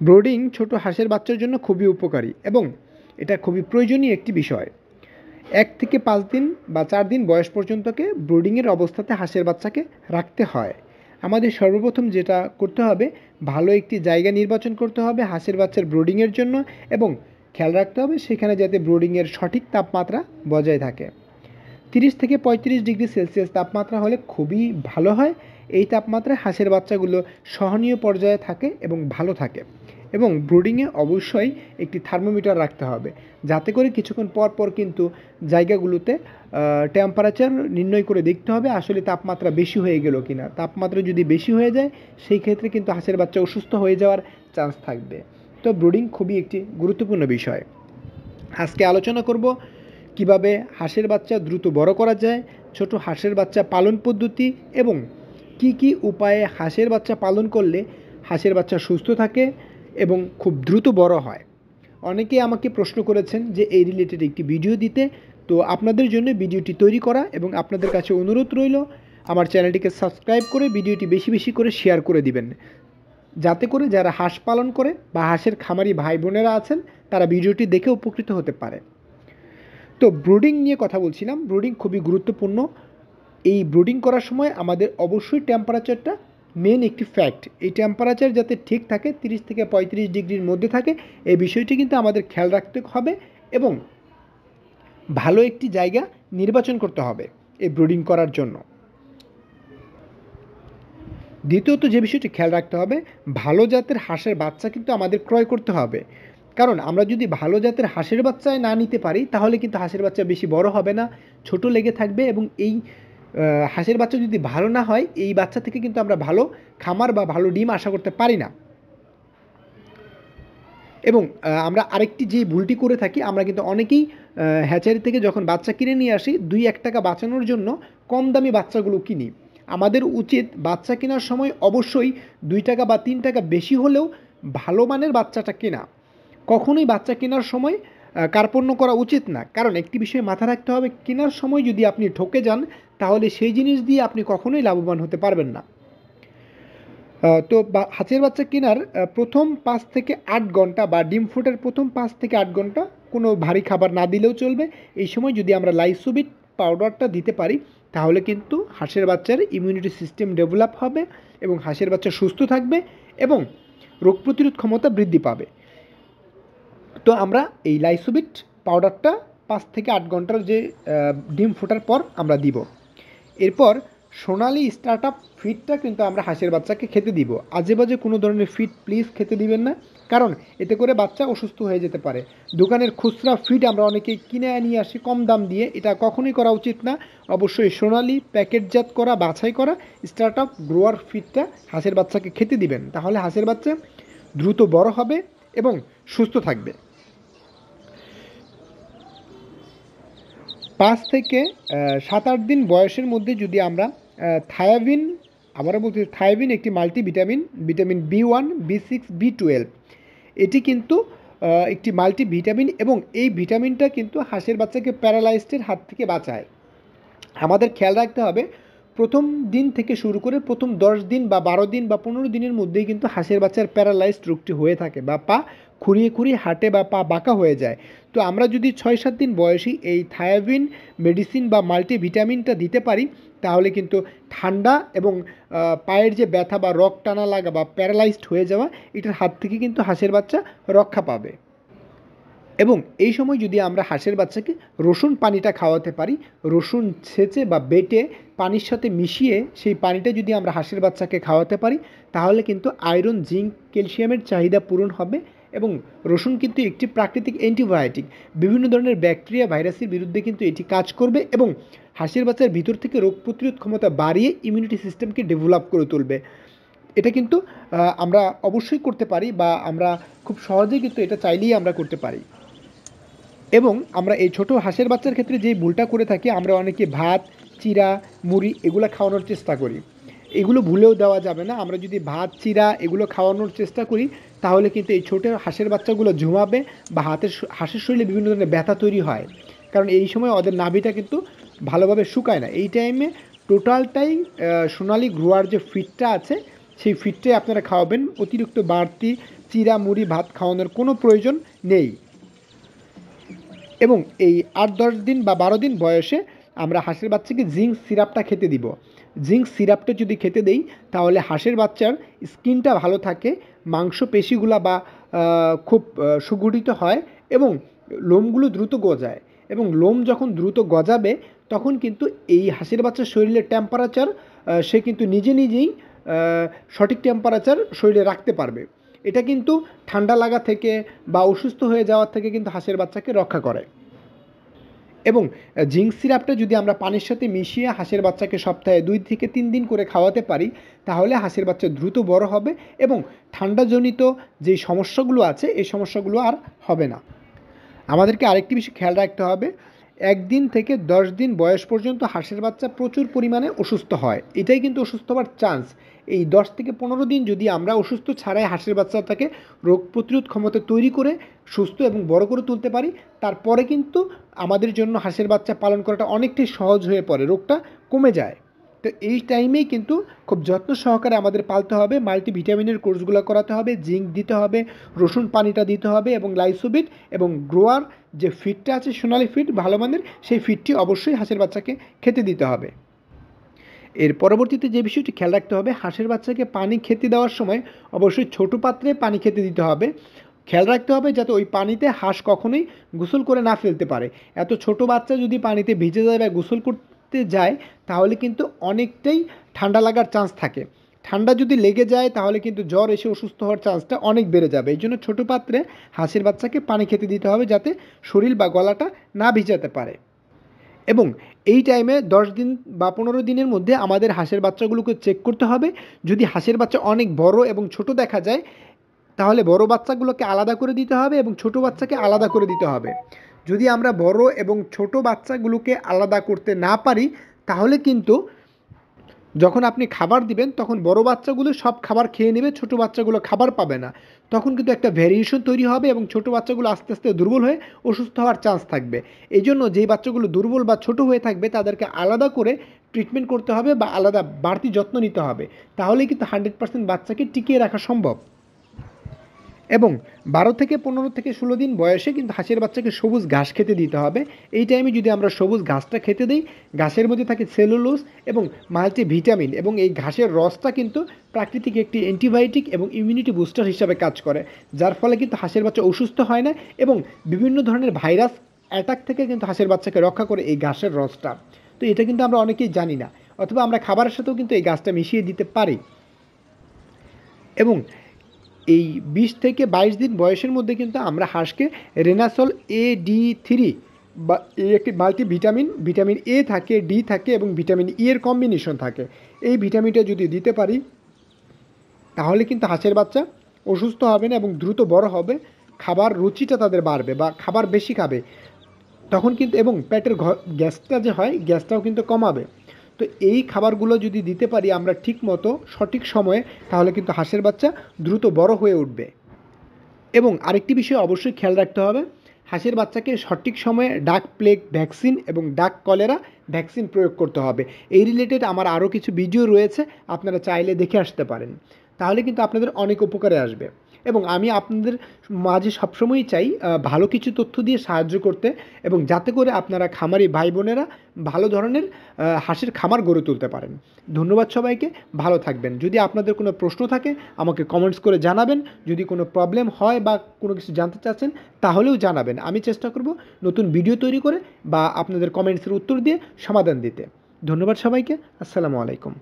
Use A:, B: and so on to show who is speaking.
A: Brooding ছোট হাঁসের বাচ্চার জন্য খুবই উপকারী এবং এটা খুবই প্রয়োজনীয় একটি বিষয়। 1 থেকে 5 দিন বা 4 দিন বয়স পর্যন্তকে ব্রোডিংয়ের অবস্থাতে হাঁসের বাচ্চাকে রাখতে হয়। আমাদের সর্বপ্রথম যেটা করতে হবে, ভালো একটি জায়গা নির্বাচন করতে হবে হাঁসের বাচ্চার ব্রোডিংয়ের জন্য এবং খেয়াল রাখতে হবে সেখানে যাতে ব্রোডিংয়ের সঠিক তাপমাত্রা বজায় থাকে। 30 থেকে 35 ডিগ্রি সেলসিয়াস তাপমাত্রা হলে খুবই ভালো হয়। এই তাপমাত্রায় হাঁসের বাচ্চাগুলো সহনীয় পর্যায়ে থাকে এবং ভালো থাকে। এবং ব্রুডিংয়ে অবশ্যই একটি থার্মোমিটার রাখতে হবে, যাতে করে কিছুক্ষণ পর পর কিন্তু জায়গাগুলোতে টেম্পারেচার নির্ণয় করে দেখতে হবে আসলে তাপমাত্রা বেশি হয়ে গেল কিনা। তাপমাত্রা যদি বেশি হয়ে যায় সেই ক্ষেত্রে কিন্তু হাঁসের বাচ্চা অসুস্থ হয়ে যাওয়ার চান্স থাকবে। তো ব্রুডিং খুবই একটি গুরুত্বপূর্ণ বিষয়। আজকে আলোচনা করব কিভাবে হাঁসের বাচ্চা দ্রুত বড় করা যায়, ছোট হাঁসের বাচ্চা পালন পদ্ধতি এবং কি কি উপায়ে হাঁসের বাচ্চা পালন করলে হাঁসের বাচ্চা সুস্থ থাকে এবং খুব দ্রুত বড় হয়। অনেকেই আমাকে প্রশ্ন করেছেন যে এই রিলেটেড একটি ভিডিও দিতে, তো আপনাদের জন্য ভিডিওটি তৈরি করা এবং আপনাদের কাছে অনুরোধ রইল আমার চ্যানেলটিকে সাবস্ক্রাইব করে ভিডিওটি বেশি বেশি করে শেয়ার করে দিবেন, যাতে করে যারা হাঁস পালন করে বা হাঁসের খামারি ভাই বোনেরা আছেন তারা ভিডিওটি দেখে উপকৃত হতে পারে। তো ব্রুডিং নিয়ে কথা বলছিলাম। ব্রুডিং খুবই গুরুত্বপূর্ণ। এই ব্রুডিং করার সময় আমাদের অবশ্যই টেম্পারেচারটা মেন একটি ফ্যাক্ট। এই টেম্পারেচার যাতে ঠিক থাকে 30 থেকে 35 ডিগ্রির মধ্যে থাকে, এই বিষয়টি কিন্তু আমাদের খেয়াল রাখতে হবে এবং ভালো একটি জায়গা নির্বাচন করতে হবে এই ব্রুডিং করার জন্য। দ্বিতীয়ত যে বিষয়টি খেয়াল রাখতে হবে, ভালো জাতের হাঁসের বাচ্চা কিন্তু আমাদের ক্রয় করতে হবে। কারণ আমরা যদি ভালো জাতের হাঁসের বাচ্চায় না নিতে পারি তাহলে কিন্তু হাঁসের বাচ্চা বেশি বড় হবে না, ছোট লেগে থাকবে এবং এই হাঁসের বাচ্চা যদি ভালো না হয় এই বাচ্চা থেকে কিন্তু আমরা ভালো খামার বা ভালো ডিম আশা করতে পারি না। এবং আমরা আরেকটি যে ভুলটি করে থাকি, আমরা কিন্তু অনেকেই হ্যাচারি থেকে যখন বাচ্চা কিনে নিয়ে আসি 2-1 টাকা বাঁচানোর জন্য কম দামি বাচ্চাগুলো কিনি। আমাদের উচিত বাচ্চা কেনার সময় অবশ্যই 2 টাকা বা 3 টাকা বেশি হলেও ভালো মানের বাচ্চাটা কেনা। কখনোই বাচ্চা কেনার সময় কার্পণ্য করা উচিত না, কারণ একটি বিষয় মাথায় রাখতে হবে, কেনার সময় যদি আপনি ঠকে যান তাহলে সেই জিনিস দিয়ে আপনি কখনোই লাভবান হতে পারবেন না। তো হাঁসের বাচ্চা কেনার প্রথম 5 থেকে 8 ঘন্টা বা ডিম ফোটার প্রথম 5 থেকে 8 ঘন্টা কোনো ভারী খাবার না দিলেও চলবে। এই সময় যদি আমরা লাইসোবিট পাউডারটা দিতে পারি তাহলে কিন্তু হাঁসের বাচ্চার ইমিউনিটি সিস্টেম ডেভেলপ হবে এবং হাঁসের বাচ্চা সুস্থ থাকবে এবং রোগ প্রতিরোধ ক্ষমতা বৃদ্ধি পাবে। তো আমরা এই লাইসোবিট পাউডারটা 5 থেকে 8 ঘন্টার যে ডিম ফোটার পর আমরা দিব। এরপর সোনালি স্টার্টআপ ফিডটা কিন্তু আমরা হাঁসের বাচ্চাকে খেতে দিব। আজে বাজে কোনো ধরনের ফিড প্লিজ খেতে দিবেন না, কারণ এতে করে বাচ্চা অসুস্থ হয়ে যেতে পারে। দোকানের খুচরা ফিড আমরা অনেকেই কিনে নিয়ে আসি কম দাম দিয়ে, এটা কখনোই করা উচিত না। অবশ্যই সোনালি প্যাকেটজাত করা বাছাই করা স্টার্টআপ গ্রোয়ার ফিডটা হাঁসের বাচ্চাকে খেতে দিবেন, তাহলে হাঁসের বাচ্চা দ্রুত বড় হবে এবং সুস্থ থাকবে। 5 থেকে 7-8 দিন বয়সের মধ্যে যদি আমরা থায়াবিন, আবারও বলছি থায়াবিন একটি multivitamin, vitamin B1, B6, B12, এটি কিন্তু একটি মাল্টিভিটামিন এবং এই ভিটামিনটা কিন্তু হাঁসের বাচ্চাকে প্যারালাইজডের হাত থেকে বাঁচায়। আমাদের খেয়াল রাখতে হবে প্রথম দিন থেকে শুরু করে প্রথম 10 দিন বা 12 দিন বা 15 দিনের মধ্যেই কিন্তু হাঁসের বাচ্চার প্যারালাইজড রোগটি হয়ে থাকে বা পা খুঁড়িয়ে খুঁড়িয়ে হাঁটে বা পা বাঁকা হয়ে যায়। তো আমরা যদি 6-7 দিন বয়সী এই থায়াবিন মেডিসিন বা মাল্টিভিটামিনটা দিতে পারি তাহলে কিন্তু ঠান্ডা এবং পায়ের যে ব্যথা বা রক টানা লাগা বা প্যারালাইজড হয়ে যাওয়া এটার হাত থেকে কিন্তু হাঁসের বাচ্চা রক্ষা পাবে। এবং এই সময় যদি আমরা হাঁসের বাচ্চাকে রসুন পানিটা খাওয়াতে পারি, রসুন ছেঁচে বা বেটে পানির সাথে মিশিয়ে সেই পানিটা যদি আমরা হাঁসের বাচ্চাকে খাওয়াতে পারি তাহলে কিন্তু আয়রন, জিঙ্ক, ক্যালসিয়ামের চাহিদা পূরণ হবে। এবং রসুন কিন্তু একটি প্রাকৃতিক অ্যান্টিবায়োটিক, বিভিন্ন ধরনের ব্যাকটেরিয়া ভাইরাসের বিরুদ্ধে কিন্তু এটি কাজ করবে এবং হাঁসের বাচ্চার ভিতর থেকে রোগ প্রতিরোধ ক্ষমতা বাড়িয়ে ইমিউনিটি সিস্টেমকে ডেভেলপ করে তুলবে। এটা কিন্তু আমরা অবশ্যই করতে পারি বা আমরা খুব সহজেই কিন্তু এটা চাইলেই আমরা করতে পারি। এবং আমরা এই ছোটো হাঁসের বাচ্চার ক্ষেত্রে যে ভুলটা করে থাকি, আমরা অনেকে ভাত, চিরা, মুড়ি এগুলো খাওয়ানোর চেষ্টা করি। এগুলো ভুলেও দেওয়া যাবে না। আমরা যদি ভাত, চিরা এগুলো খাওয়ানোর চেষ্টা করি তাহলে কিন্তু এই ছোটো হাঁসের বাচ্চাগুলো ঝুমাবে বা হাঁসের শরীরে বিভিন্ন ধরনের ব্যথা তৈরি হয়, কারণ এই সময় ওদের নাভিটা কিন্তু ভালোভাবে শুকায় না। এই টাইমে টোটালটাই সোনালি গ্রোয়ার যে ফিডটা আছে সেই ফিডটাই আপনারা খাওয়াবেন। অতিরিক্ত বাড়তি চিরা মুড়ি ভাত খাওয়ানোর কোনো প্রয়োজন নেই। এবং এই ৮-১০ দিন বা ১২ দিন বয়সে আমরা হাঁসের বাচ্চাকে জিঙ্ক সিরাপটা খেতে দিব। জিঙ্ক সিরাপটা যদি খেতে দেই তাহলে হাঁসের বাচ্চার স্কিনটা ভালো থাকে, মাংসপেশিগুলা বা খুব সুগঠিত হয় এবং লোমগুলো দ্রুত গজায়। এবং লোম যখন দ্রুত গজাবে তখন কিন্তু এই হাঁসের বাচ্চার শরীরের টেম্পারেচার সে কিন্তু নিজেই সঠিক টেম্পারেচার শরীরে রাখতে পারবে। এটা কিন্তু ঠান্ডা লাগা থেকে বা অসুস্থ হয়ে যাওয়ার থেকে কিন্তু হাঁসের বাচ্চাকে রক্ষা করে। এবং জিঙ্ক সিরাপটা যদি আমরা পানির সাথে মিশিয়ে হাঁসের বাচ্চাকে সপ্তাহে 2 থেকে 3 দিন করে খাওয়াতে পারি তাহলে হাঁসের বাচ্চা দ্রুত বড় হবে এবং ঠান্ডাজনিত যেই সমস্যাগুলো আছে এই সমস্যাগুলো আর হবে না। আমাদেরকে আরেকটি বিষয় খেয়াল রাখতে হবে, 1 দিন থেকে 10 দিন বয়স পর্যন্ত হাঁসের বাচ্চা প্রচুর পরিমাণে অসুস্থ হয়। এটাই কিন্তু অসুস্থ হওয়ার চান্স। এই 10 থেকে 15 দিন যদি আমরা অসুস্থ ছাড়াই হাঁসের বাচ্চাটাকে রোগ প্রতিরোধ ক্ষমতা তৈরি করে সুস্থ এবং বড় করে তুলতে পারি, তারপরে কিন্তু আমাদের জন্য হাঁসের বাচ্চা পালন করাটা অনেকটাই সহজ হয়ে পড়ে, রোগটা কমে যায়। তো এই টাইমেই কিন্তু খুব যত্ন সহকারে আমাদের পালতে হবে, মাল্টিভিটামিনের কোর্সগুলো করাতে হবে, জিঙ্ক দিতে হবে, রসুন পানিটা দিতে হবে এবং লাইসোবিট এবং গ্রোয়ার যে ফিডটা আছে সোনালি ফিড ভালো মানের, সেই ফিডটি অবশ্যই হাঁসের বাচ্চাকে খেতে দিতে হবে। এর পরবর্তীতে যে বিষয়টি খেয়াল রাখতে হবে, হাঁসের বাচ্চাকে পানি খেতে দেওয়ার সময় অবশ্যই ছোট পাত্রে পানি খেতে দিতে হবে। খেয়াল রাখতে হবে যাতে ওই পানিতে হাঁস কখনোই গোসল করে না ফেলতে পারে। এত ছোট বাচ্চা যদি পানিতে ভিজে যায় বা গোসল করতে যায় তাহলে কিন্তু অনেকটাই ঠান্ডা লাগার চান্স থাকে। ঠান্ডা যদি লেগে যায় তাহলে কিন্তু জ্বর এসে অসুস্থ হওয়ার চান্সটা অনেক বেড়ে যাবে। এই জন্য ছোটো পাত্রে হাঁসের বাচ্চাকে পানি খেতে দিতে হবে যাতে শরীর বা গলাটা না ভিজাতে পারে। এবং এই টাইমে 10 দিন বা 15 দিনের মধ্যে আমাদের হাঁসের বাচ্চাগুলোকে চেক করতে হবে। যদি হাঁসের বাচ্চা অনেক বড় এবং ছোট দেখা যায় তাহলে বড় বাচ্চাগুলোকে আলাদা করে দিতে হবে এবং ছোট বাচ্চাকে আলাদা করে দিতে হবে। যদি আমরা বড় এবং ছোট বাচ্চাগুলোকে আলাদা করতে না পারি তাহলে কিন্তু যখন আপনি খাবার দিবেন তখন বড় বাচ্চাগুলো সব খাবার খেয়ে নেবে, ছোট বাচ্চাগুলো খাবার পাবে না। তখন কিন্তু একটা ভ্যারিয়েশন তৈরি হবে এবং ছোট বাচ্চাগুলো আস্তে আস্তে দুর্বল হয়ে অসুস্থ হওয়ার চান্স থাকবে। এই জন্য যেই বাচ্চাগুলো দুর্বল বা ছোট হয়ে থাকবে তাদেরকে আলাদা করে ট্রিটমেন্ট করতে হবে বা আলাদা বাড়তি যত্ন নিতে হবে, তাহলেই কিন্তু 100% বাচ্চাকে টিকিয়ে রাখা সম্ভব। এবং 12 থেকে 15 থেকে 16 দিন বয়সে কিন্তু হাঁসের বাচ্চাকে সবুজ ঘাস খেতে দিতে হবে। এই টাইমে যদি আমরা সবুজ ঘাসটা খেতে দিই, ঘাসের মধ্যে থাকে সেলুলোজ এবং মাল্টিভিটামিন এবং এই ঘাসের রসটা কিন্তু প্রাকৃতিক একটি অ্যান্টিবায়োটিক এবং ইমিউনিটি বুস্টার হিসাবে কাজ করে, যার ফলে কিন্তু হাঁসের বাচ্চা অসুস্থ হয় না এবং বিভিন্ন ধরনের ভাইরাস অ্যাটাক থেকে কিন্তু হাঁসের বাচ্চাকে রক্ষা করে এই ঘাসের রসটা। তো এটা কিন্তু আমরা অনেকেই জানি না, অথবা আমরা খাবারের সাথেও কিন্তু এই ঘাসটা মিশিয়ে দিতে পারি। এবং এই 20 থেকে 22 দিন বয়সের মধ্যে কিন্তু আমরা হাঁসকে রেনাসল AD3 বা একটি মাল্টিভিটামিন, ভিটামিন এ থাকে, ডি থাকে এবং ভিটামিন ই এর কম্বিনেশন থাকে। এই ভিটামিনটা যদি দিতে পারি তাহলে কিন্তু হাঁসের বাচ্চা অসুস্থ হবে না এবং দ্রুত বড় হবে, খাবার রুচিটা তাদের বাড়বে বা খাবার বেশি খাবে তখন কিন্তু, এবং পেটের গ্যাসটা যে হয় গ্যাসটাও কিন্তু কমাবে। তো এই খাবারগুলো যদি দিতে পারি আমরা ঠিক মতো সঠিক সময়ে তাহলে কিন্তু হাঁসের বাচ্চা দ্রুত বড় হয়ে উঠবে। এবং আরেকটি বিষয় অবশ্যই খেয়াল রাখতে হবে, হাঁসের বাচ্চাকে সঠিক সময়ে ডাক প্লেগ ভ্যাকসিন এবং ডাক কলেরা ভ্যাকসিন প্রয়োগ করতে হবে। এই রিলেটেড আমার আরও কিছু ভিডিও রয়েছে, আপনারা চাইলে দেখে আসতে পারেন, তাহলে কিন্তু আপনাদের অনেক উপকারে আসবে। এবং আমি আপনাদের মাঝে সবসময়ই চাই ভালো কিছু তথ্য দিয়ে সাহায্য করতে, এবং যাতে করে আপনারা খামারি ভাই বোনেরা ভালো ধরনের হাঁসের খামার গড়ে তুলতে পারেন। ধন্যবাদ সবাইকে, ভালো থাকবেন। যদি আপনাদের কোনো প্রশ্ন থাকে আমাকে কমেন্টস করে জানাবেন, যদি কোনো প্রবলেম হয় বা কোনো কিছু জানতে চাচ্ছেন তাহলেও জানাবেন, আমি চেষ্টা করব নতুন ভিডিও তৈরি করে বা আপনাদের কমেন্টসের উত্তর দিয়ে সমাধান দিতে। ধন্যবাদ সবাইকে, আসসালামু আলাইকুম।